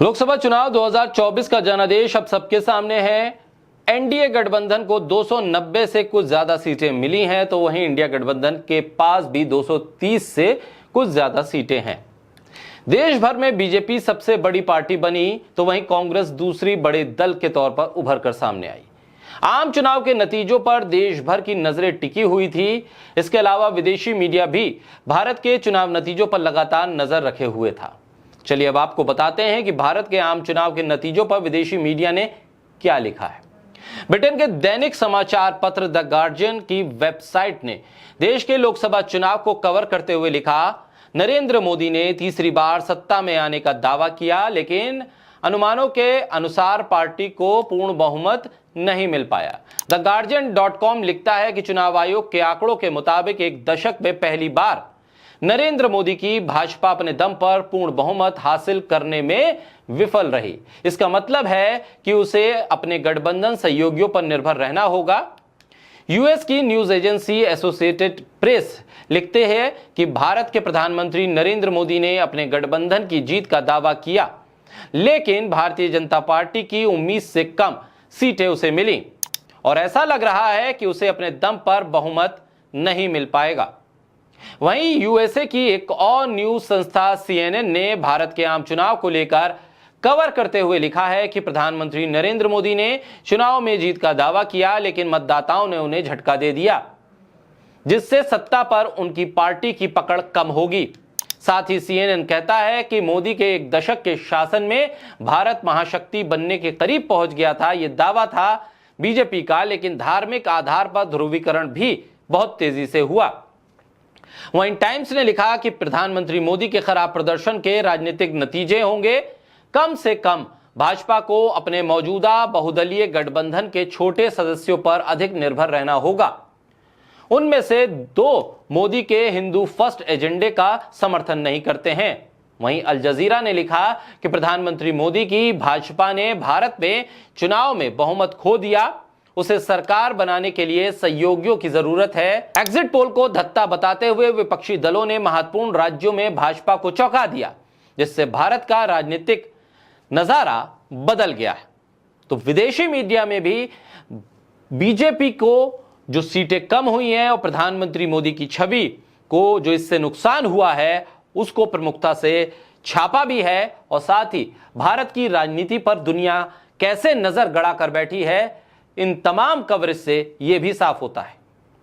लोकसभा चुनाव 2024 का जनादेश अब सबके सामने है। एनडीए गठबंधन को 290 से कुछ ज्यादा सीटें मिली हैं, तो वहीं इंडिया गठबंधन के पास भी 230 से कुछ ज्यादा सीटें हैं। देश भर में बीजेपी सबसे बड़ी पार्टी बनी, तो वहीं कांग्रेस दूसरी बड़े दल के तौर पर उभर कर सामने आई। आम चुनाव के नतीजों पर देश भर की नजरें टिकी हुई थी। इसके अलावा विदेशी मीडिया भी भारत के चुनाव नतीजों पर लगातार नजर रखे हुए था। चलिए अब आपको बताते हैं कि भारत के आम चुनाव के नतीजों पर विदेशी मीडिया ने क्या लिखा है। ब्रिटेन के दैनिक समाचार पत्र द गार्जियन की वेबसाइट ने देश के लोकसभा चुनाव को कवर करते हुए लिखा, नरेंद्र मोदी ने तीसरी बार सत्ता में आने का दावा किया, लेकिन अनुमानों के अनुसार पार्टी को पूर्ण बहुमत नहीं मिल पाया। द गार्जियन.com लिखता है कि चुनाव आयोग के आंकड़ों के मुताबिक एक दशक में पहली बार नरेंद्र मोदी की भाजपा अपने दम पर पूर्ण बहुमत हासिल करने में विफल रही। इसका मतलब है कि उसे अपने गठबंधन सहयोगियों पर निर्भर रहना होगा। यूएस की न्यूज एजेंसी एसोसिएटेड प्रेस लिखते हैं कि भारत के प्रधानमंत्री नरेंद्र मोदी ने अपने गठबंधन की जीत का दावा किया, लेकिन भारतीय जनता पार्टी की उम्मीद से कम सीटें उसे मिली और ऐसा लग रहा है कि उसे अपने दम पर बहुमत नहीं मिल पाएगा। वहीं यूएसए की एक और न्यूज संस्था सीएनएन ने भारत के आम चुनाव को लेकर कवर करते हुए लिखा है कि प्रधानमंत्री नरेंद्र मोदी ने चुनाव में जीत का दावा किया, लेकिन मतदाताओं ने उन्हें झटका दे दिया, जिससे सत्ता पर उनकी पार्टी की पकड़ कम होगी। साथ ही सीएनएन कहता है कि मोदी के एक दशक के शासन में भारत महाशक्ति बनने के करीब पहुंच गया था। यह दावा था बीजेपी का, लेकिन धार्मिक आधार पर ध्रुवीकरण भी बहुत तेजी से हुआ। वहीं टाइम्स ने लिखा कि प्रधानमंत्री मोदी के खराब प्रदर्शन के राजनीतिक नतीजे होंगे। कम से कम भाजपा को अपने मौजूदा बहुदलीय गठबंधन के छोटे सदस्यों पर अधिक निर्भर रहना होगा। उनमें से दो मोदी के हिंदू फर्स्ट एजेंडे का समर्थन नहीं करते हैं। वहीं अल जजीरा ने लिखा कि प्रधानमंत्री मोदी की भाजपा ने भारत में चुनाव में बहुमत खो दिया, उसे सरकार बनाने के लिए सहयोगियों की जरूरत है। एग्जिट पोल को धत्ता बताते हुए विपक्षी दलों ने महत्वपूर्ण राज्यों में भाजपा को चौंका दिया, जिससे भारत का राजनीतिक नजारा बदल गया है। तो विदेशी मीडिया में भी बीजेपी को जो सीटें कम हुई हैं और प्रधानमंत्री मोदी की छवि को जो इससे नुकसान हुआ है, उसको प्रमुखता से छापा भी है और साथ ही भारत की राजनीति पर दुनिया कैसे नजर गड़ा कर बैठी है, इन तमाम कवरेज से यह भी साफ होता है।